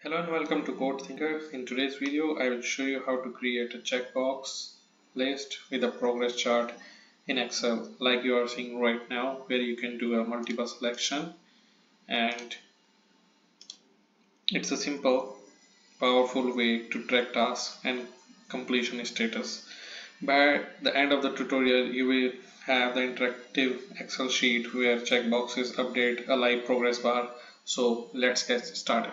Hello and welcome to Code Thinker. In today's video, I will show you how to create a checkbox list with a progress chart in Excel like you are seeing right now, where you can do a multiple selection, and it's a simple, powerful way to track tasks and completion status. By the end of the tutorial, you will have the interactive Excel sheet where checkboxes update a live progress bar. So let's get started.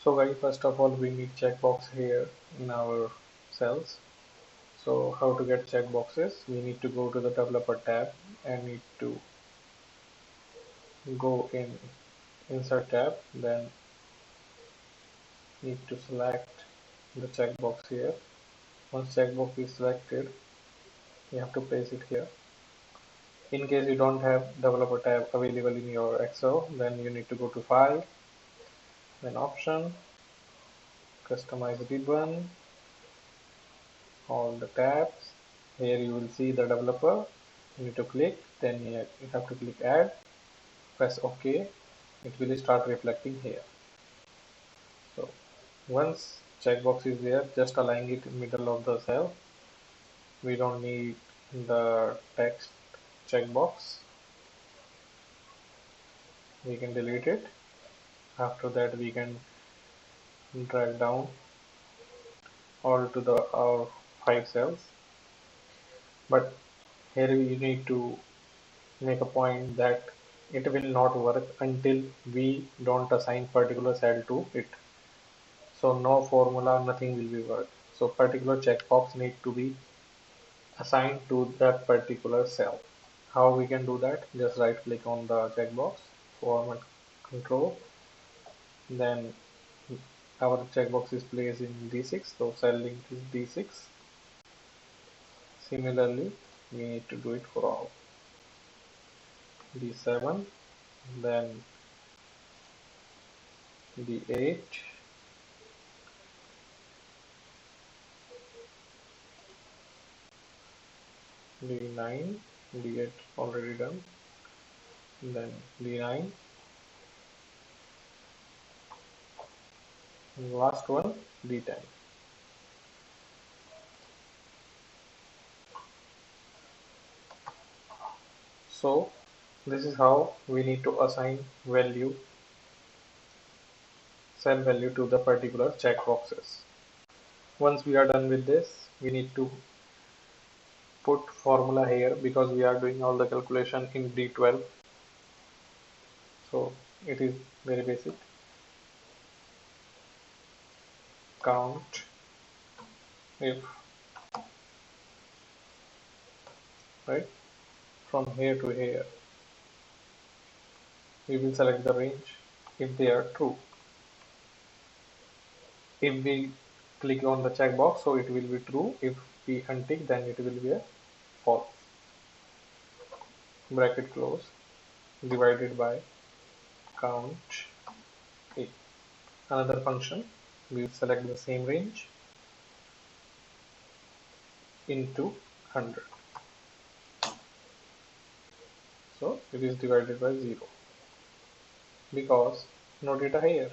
So guys, first of all we need checkbox here in our cells. So how to get checkboxes? We need to go to the developer tab and need to go in insert tab, then need to select the checkbox here. Once checkbox is selected, you have to place it here. In case you don't have developer tab available in your Excel, then you need to go to file, then option, customize ribbon, all the tabs. Here you will see the developer. You need to click, then you have to click add, press OK. It will start reflecting here. So once checkbox is there, just align it in middle of the cell. We don't need the text checkbox. We can delete it. After that we can drag down all to the our 5 cells. But here you need to make a point that it will not work until we don't assign particular cell to it. So no formula, nothing will be work. So particular checkbox need to be assigned to that particular cell. How we can do that? Just right click on the checkbox, format control, then our checkbox is placed in D6, so cell link is D6. Similarly, we need to do it for all. D7, then D8, D9, D8 already done, then D9, and last one D10. So this is how we need to assign value, cell value to the particular checkboxes. Once we are done with this, we need to put formula here because we are doing all the calculation in D12. So it is very basic. Count if, right, from here to here, we will select the range if they are true. If we click on the checkbox, so it will be true. If we untick, then it will be a false. Bracket close, divided by count if. Another function, we will select the same range into 100. So it is divided by 0 because no data here.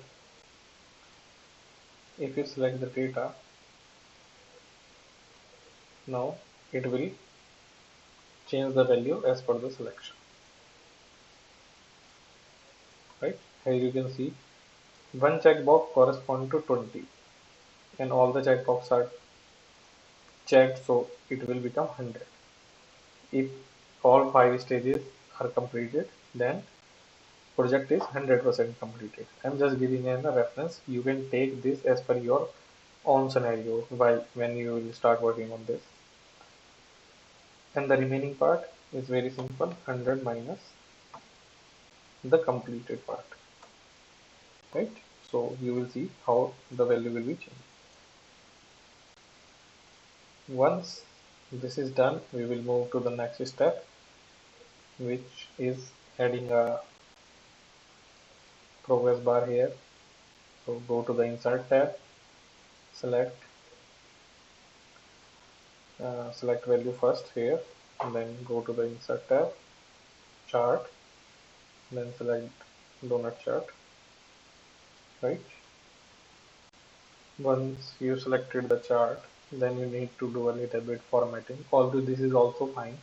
If you select the data, now it will change the value as per the selection. Right? Here you can see one checkbox corresponds to 20 and all the checkboxes are checked, so it will become 100. If all 5 stages are completed, then project is 100% completed. I'm just giving a reference. You can take this as per your own scenario while when you will start working on this. And the remaining part is very simple, 100 minus the completed part, right? So you will see how the value will be changed. Once this is done, we will move to the next step, which is adding a progress bar here. So go to the insert tab, select select value first here, and then go to the insert tab, chart, then select donut chart, right? Once you selected the chart, then you need to do a little bit formatting, although this is also fine.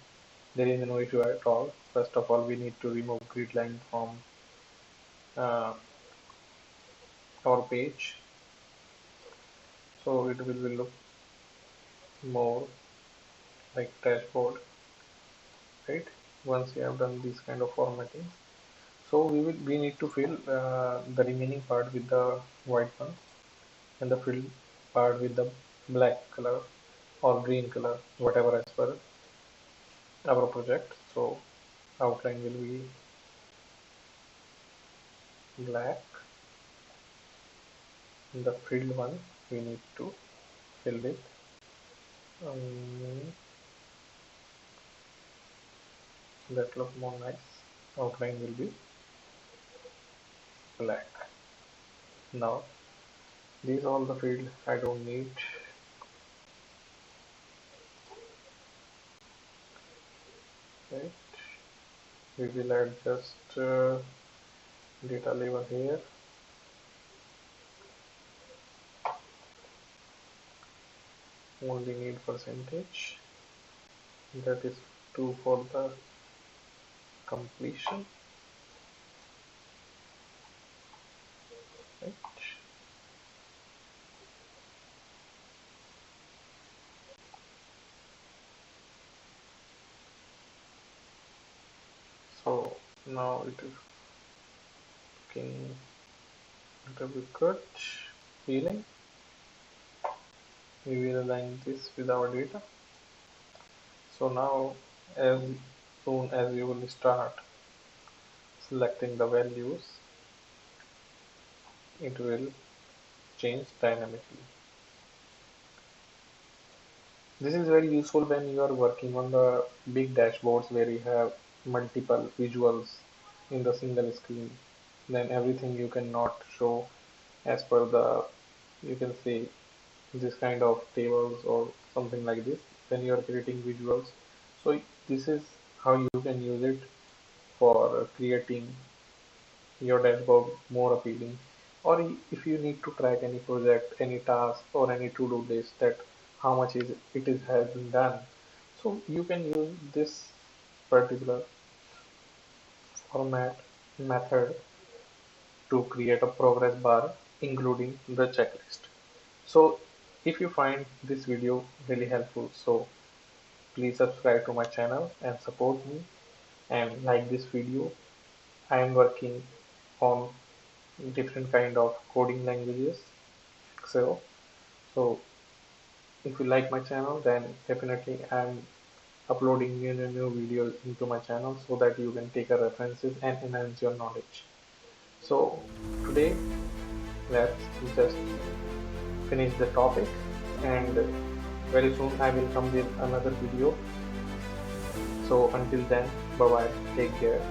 There is no issue at all. First of all, we need to remove grid line from uh, our page, so it will look more like dashboard, right? Once you have done this kind of formatting, so we need to fill the remaining part with the white one, and the fill part with the black color or green color, whatever as per our project. So outline will be black. The filled one we need to fill with um, that look more nice. Outline will be black. Now these all the field I don't need. Right, we will add just data label here. Only need percentage, that is 2 for the completion, right? So now it is looking a little bit good feeling. We will align this with our data. So now as soon as you will start selecting the values, it will change dynamically. This is very useful when you are working on the big dashboards where you have multiple visuals in the single screen. Then everything you cannot show as per the, you can say, this kind of tables or something like this when you are creating visuals. So this is how you can use it for creating your dashboard more appealing, or if you need to track any project, any task, or any to-do list, that how much is it is has been done. So you can use this particular format method to create a progress bar including the checklist. So if you find this video really helpful, so please subscribe to my channel and support me and like this video. I am working on different kind of coding languages, Excel. So if you like my channel, then definitely I'm uploading new videos into my channel so that you can take a references and enhance your knowledge. So today let's just finish the topic, and very soon I will come with another video. So until then, bye bye, take care.